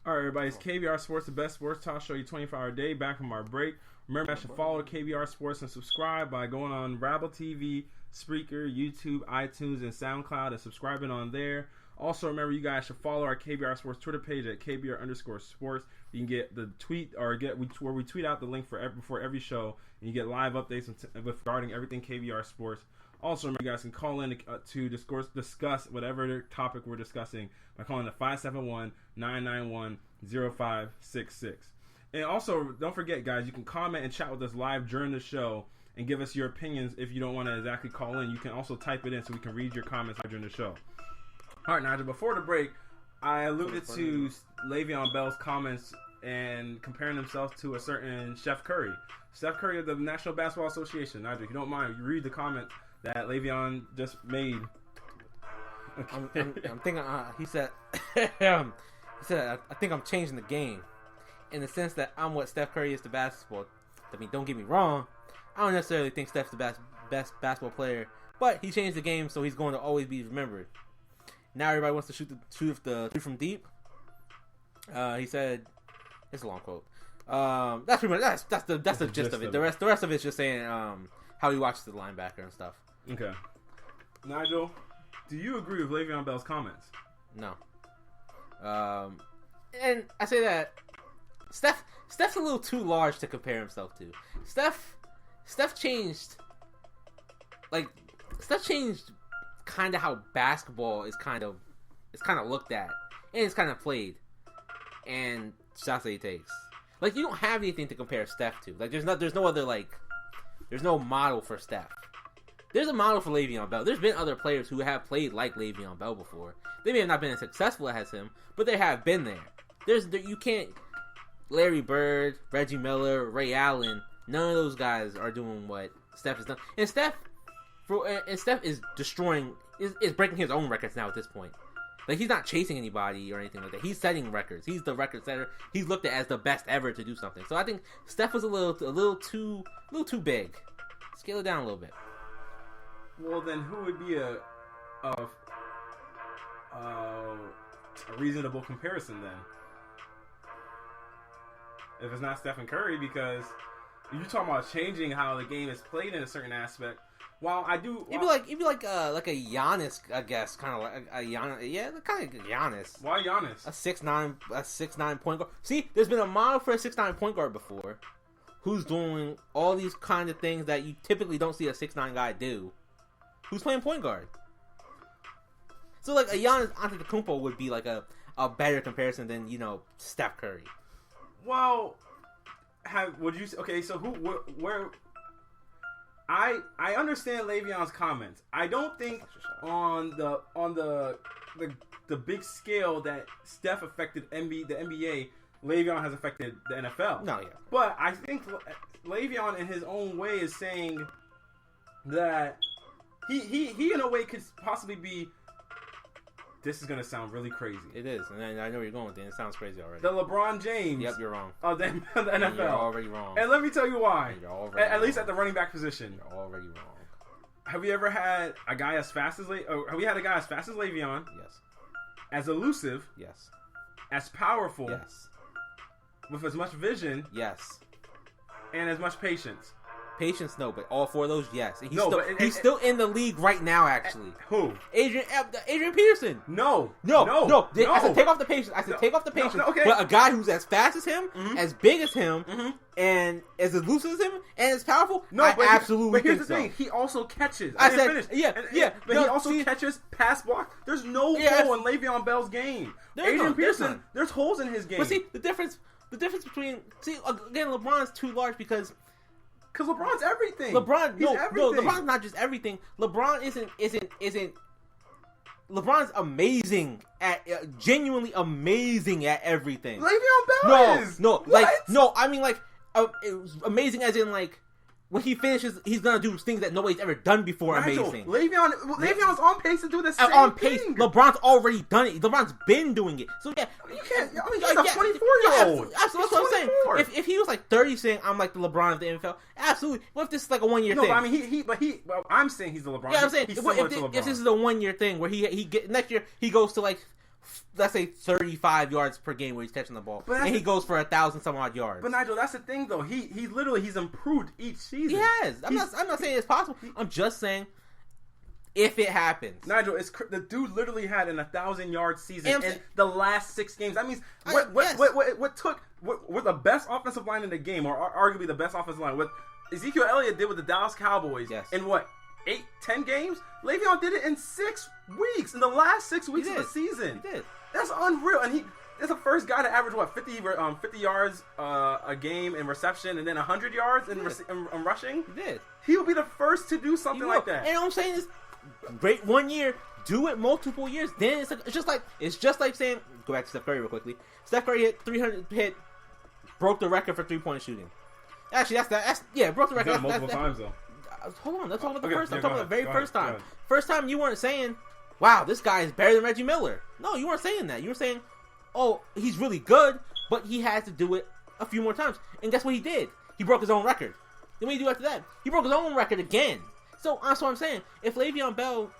All right, everybody, it's KBR Sports, the best sports talk show you 24-hour day, back from our break. Remember, I should follow KBR Sports and subscribe by going on Rabble TV, Spreaker, YouTube, iTunes, and SoundCloud and subscribing on there. Also, remember, you guys should follow our KBR Sports Twitter page at KBR_sports. You can get the tweet or where we tweet out the link before every show, and you get live updates regarding everything KBR Sports. Also, remember, you guys can call in to discuss whatever topic we're discussing by calling the 571-991-0566. And also, don't forget, guys, you can comment and chat with us live during the show and give us your opinions if you don't want to exactly call in. You can also type it in so we can read your comments during the show. All right, Nigel, before the break, I alluded to Le'Veon Bell's comments and comparing himself to a certain Steph Curry. Steph Curry of the National Basketball Association. Nigel, if you don't mind, you read the comment that Le'Veon just made. Okay. I'm thinking. He said. I think I'm changing the game, in the sense that I'm what Steph Curry is to basketball. I mean, don't get me wrong. I don't necessarily think Steph's the best basketball player, but he changed the game, so he's going to always be remembered. Now everybody wants to shoot from deep. He said, it's a long quote. That's pretty much that's the gist of it. The rest of it's just saying how he watches the linebacker and stuff. Okay. Nigel, do you agree with Le'Veon Bell's comments? No. And I say that Steph's a little too large to compare himself to. Steph changed kind of how basketball is kind of looked at and it's kind of played and shots that he takes. Like, you don't have anything to compare Steph to. Like, there's no other, like, there's no model for Steph. There's a model for Le'Veon Bell. There's been other players who have played like Le'Veon Bell before. They may have not been as successful as him, but they have been there. You can't. Larry Bird, Reggie Miller, Ray Allen. None of those guys are doing what Steph has done. And Steph is is breaking his own records now at this point. Like, he's not chasing anybody or anything like that. He's setting records. He's the record setter. He's looked at as the best ever to do something. So I think Steph was a little too big. Scale it down a little bit. Well, then who would be a reasonable comparison then? If it's not Stephen Curry, because you're talking about changing how the game is played in a certain aspect. While I do, it'd be like a Giannis, I guess, kind of like a Giannis. Yeah, kind of Giannis. Why Giannis? A 6'9" point guard. See, there's been a model for a 6'9" point guard before, who's doing all these kind of things that you typically don't see a 6'9" guy do. Who's playing point guard? So, like, a Giannis Antetokounmpo would be like a better comparison than, Steph Curry. Well, okay, so where I understand Le'Veon's comments. I don't think on the big scale that Steph affected the NBA, Le'Veon has affected the NFL. No, yeah. But I think Le'Veon in his own way is saying that he in a way could possibly be. This is gonna sound really crazy. It is, and I know where you're going with it. It sounds crazy already. The LeBron James. Yep, you're wrong. Of the NFL. You're already wrong. And let me tell you why. You're already at least at the running back position. You're already wrong. Have you ever had a guy as fast as Le'Veon? Yes. As elusive? Yes. As powerful? Yes. With as much vision? Yes. And as much patience? Patience, no, but all four of those, yes. And he's he's still in the league right now, actually. Who? Adrian Peterson. No. I said take off the patience. Okay. But a guy who's as fast as him, as big as him, and as elusive as him, and as powerful, absolutely But here's the so. thing. He also catches. He catches, pass block. There's no hole in Le'Veon Bell's game. Adrian Peterson, there's holes in his game. But see, the difference between... See, again, LeBron's too large because LeBron's everything. Everything. No, LeBron's not just everything. LeBron isn't. LeBron's amazing genuinely amazing at everything. Le'Veon Bell is. I mean, it was amazing as in, like, when he finishes, he's gonna do things that nobody's ever done before. Nigel, amazing. Le'Veon's on pace to do the same pace. thing. LeBron's already done it. LeBron's been doing it. So yeah, you can't. I mean, he's a 24-year-old. Absolutely, that's what I'm saying. If he was like 30, saying I'm like the LeBron of the NFL, absolutely. What if this is like a 1 year thing? No, but I mean, I'm saying he's the LeBron. Yeah, I'm saying if this is a 1 year thing where he get next year he goes to like let's say 35 yards per game where he's catching the ball, and he goes for 1,000 some odd yards. But Nigel, that's the thing though. He's improved each season. He has. I'm not saying it's possible. I'm just saying if it happens. Nigel, the dude literally had an 1,000-yard season in the last 6 games. That means what the best offensive line in the game, or arguably the best offensive line, what Ezekiel Elliott did with the Dallas Cowboys in what, 8-10 games? Le'Veon did it in 6 weeks, in the last 6 weeks of the season. He did. That's unreal. And he's the first guy to average, 50 yards a game in reception, and then 100 yards in rushing? He did. He'll be the first to do something like that. And what I'm saying is, great 1 year, do it multiple years. Then it's just like saying, go back to Steph Curry real quickly. Steph Curry broke the record for 3-point shooting. Actually, broke the record. Multiple times though. Hold on, let's talk about the first time. I'm talking about the very first time. First time you weren't saying, wow, this guy is better than Reggie Miller. No, you weren't saying that. You were saying, oh, he's really good, but he had to do it a few more times. And guess what he did? He broke his own record. Then what did he do after that? He broke his own record again. So that's what I'm saying. If Le'Veon Bell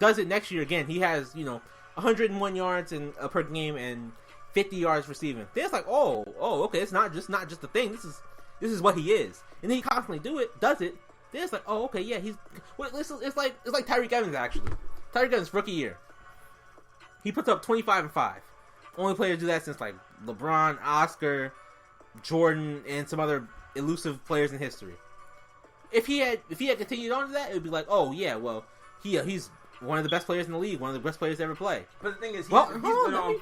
does it next year again, he has, 101 yards per game and 50 yards receiving. Then it's like, okay, it's not just the thing. This is what he is. And then he constantly does it. Then it's like, oh, okay, yeah, it's like Tyreek Evans actually. Tyreek Evans rookie year. He puts up 25-5. Only player to do that since like LeBron, Oscar, Jordan, and some other elusive players in history. If he had continued on to that, it would be like, oh yeah, well, he's one of the best players in the league, one of the best players to ever play. But the thing is, let me finish, man.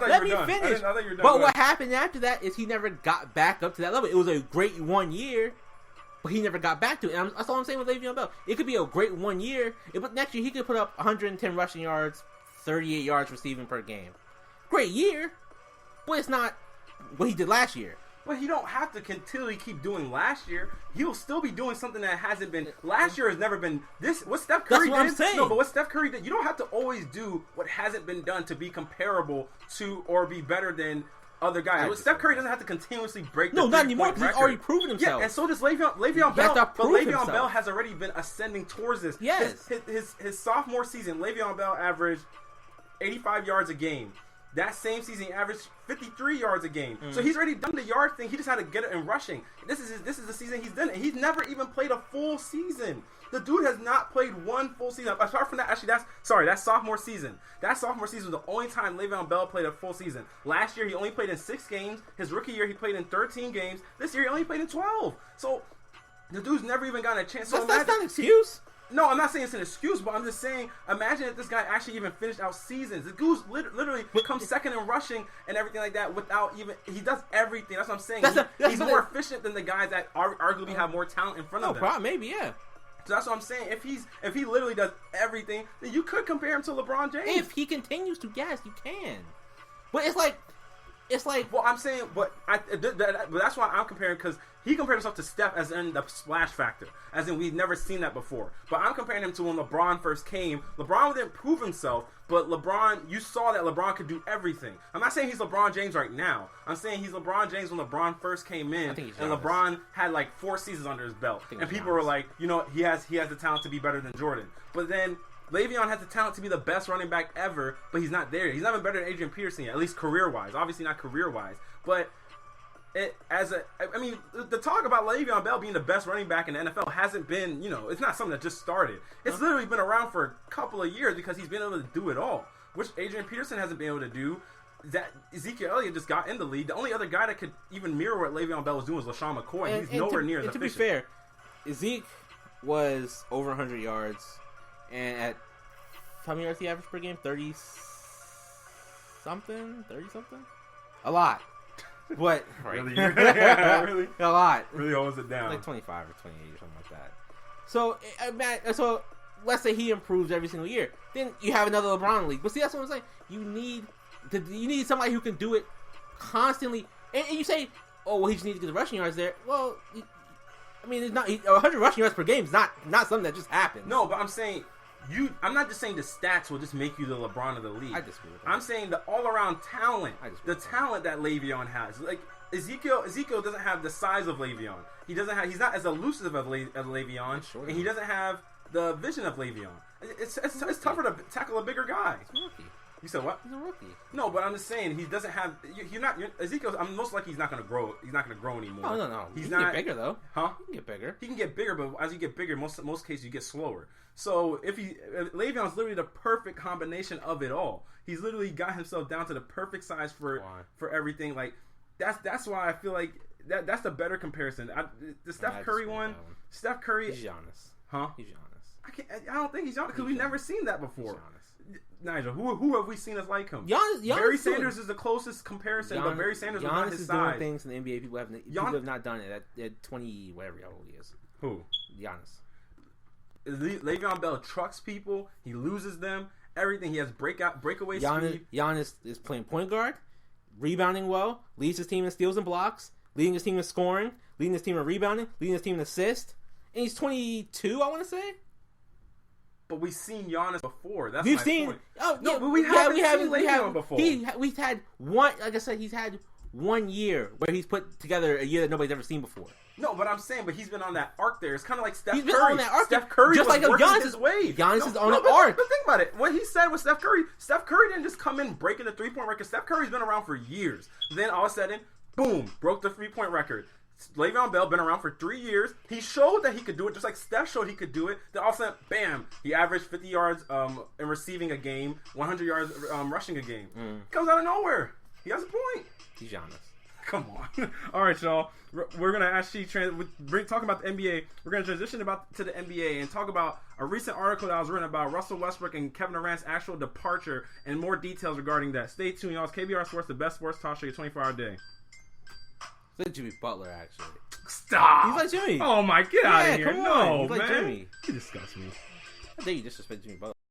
Let me finish. I thought you were done. But what happened after that is he never got back up to that level. It was a great 1 year, but he never got back to it. And that's all I'm saying with Le'Veon Bell. It could be a great 1 year, but next year he could put up 110 rushing yards, 38 yards receiving per game. Great year, but it's not what he did last year. But he don't have to continually keep doing last year. He'll still be doing something that hasn't been. Last year has never been this. What Steph Curry did. I'm saying. No, but what Steph Curry did. You don't have to always do what hasn't been done to be comparable to or be better than other guys. Steph Curry doesn't have to continuously break. No, not anymore. Because he's already proven himself. Yeah, and so does Le'Veon Bell. But Le'Veon Bell has already been ascending towards this. Yes. His sophomore season, Le'Veon Bell averaged 85 yards a game. That same season, he averaged 53 yards a game. So he's already done the yard thing. He just had to get it in rushing. This is the season he's done it. He's never even played a full season. The dude has not played one full season. Apart from that, actually, that's sophomore season. That sophomore season was the only time Le'Veon Bell played a full season. Last year, he only played in 6 games. His rookie year, he played in 13 games. This year, he only played in 12. So the dude's never even gotten a chance. So that's not an excuse. No, I'm not saying it's an excuse, but I'm just saying, imagine if this guy actually even finished out seasons. The dude literally comes second in rushing and everything like that without even... He does everything. That's what I'm saying. He's more efficient than the guys that arguably have more talent in front of them. No problem, maybe, yeah. So that's what I'm saying. If he literally does everything, then you could compare him to LeBron James. If he continues to, yes, you can. But it's like... Well, I'm saying, but that's why I'm comparing, because he compared himself to Steph as in the splash factor, as in we've never seen that before. But I'm comparing him to when LeBron first came. LeBron didn't prove himself, but you saw that LeBron could do everything. I'm not saying he's LeBron James right now. I'm saying he's LeBron James when LeBron first came in, and LeBron had like 4 seasons under his belt, and people were like, he has the talent to be better than Jordan. But then Le'Veon has the talent to be the best running back ever, but he's not there. He's not even better than Adrian Peterson yet, at least career-wise. Obviously not career-wise. But the talk about Le'Veon Bell being the best running back in the NFL hasn't been, it's not something that just started. It's literally been around for a couple of years because he's been able to do it all, which Adrian Peterson hasn't been able to do. That Ezekiel Elliott just got in the league. The only other guy that could even mirror what Le'Veon Bell was doing was LaShawn McCoy. He's nowhere near as efficient. To be fair, Zeke was over 100 yards. And at how many yards he averaged per game? 30-something? A lot. But, right. Really? Yeah, really? A lot. Really holds it down. Like 25 or 28 or something like that. So let's say he improves every single year. Then you have another LeBron league. But see, that's what I'm saying. You need somebody who can do it constantly. And you say, oh, well, he just needs to get the rushing yards there. Well, I mean, it's not 100 rushing yards per game is not something that just happens. No, but I'm saying... I'm not just saying the stats will just make you the LeBron of the league. I disagree with that. I'm saying the all-around talent, the talent that Le'Veon has. Like Ezekiel doesn't have the size of Le'Veon. He's not as elusive as Le'Veon, and he doesn't have the vision of Le'Veon. It's tougher to tackle a bigger guy. You said what? He's a rookie. No, but I'm just saying he doesn't have. Ezekiel. I'm most likely he's not going to grow. He's not going to grow anymore. Oh no. He's he not can get bigger though. Huh? He can get bigger. He can get bigger, but as you get bigger, most cases you get slower. So if Le'Veon's literally the perfect combination of it all. He's literally got himself down to the perfect size for everything. Like that's why I feel like that's the better comparison. The Steph Curry one. Steph Curry. He's Giannis. Huh? He's Giannis. I don't think he's Giannis because we've never seen that before. Nigel, who have we seen as like him? Giannis Barry Sanders is the closest comparison, but Barry Sanders was not his size. Giannis is doing things in the NBA people have not done it at 20 whatever old he is. Who? Giannis. Le'Veon Bell trucks people. He loses them. Everything. He has breakaway speed. Giannis is playing point guard, rebounding well, leads his team in steals and blocks, leading his team in scoring, leading his team in rebounding, leading his team in assists. And he's 22, I want to say. But we've seen Giannis before. That's we've my seen. point. Oh no, yeah, but we haven't seen Le'Veon before. We've had one. Like I said, he's had 1 year where he's put together a year that nobody's ever seen before. No, but I'm saying, but he's been on that arc there. It's kind of like Steph Curry. He's been on that arc. Steph Curry just was like working Giannis his way. Giannis is on the arc. But think about it. What he said with Steph Curry didn't just come in breaking the 3-point record. Steph Curry's been around for years. Then all of a sudden, boom, broke the 3-point record. Le'Veon Bell been around for 3 years. He showed that he could do it, just like Steph showed he could do it. Then all of a sudden, bam, he averaged 50 yards in receiving a game, 100 yards rushing a game. Comes out of nowhere. He has a point. He's Giannis. Come on. All right, y'all. We're going to actually talk about the NBA. We're going to transition to the NBA and talk about a recent article that was written about Russell Westbrook and Kevin Durant's actual departure and more details regarding that. Stay tuned, y'all. It's KBR Sports, the best sports talk show, your 24-hour day. He's like Jimmy Butler, actually. Stop. He's like Jimmy. Oh, my. Get out of here. Come no, on. He's like man. Jimmy. You disgust me. I think you disrespect Jimmy Butler.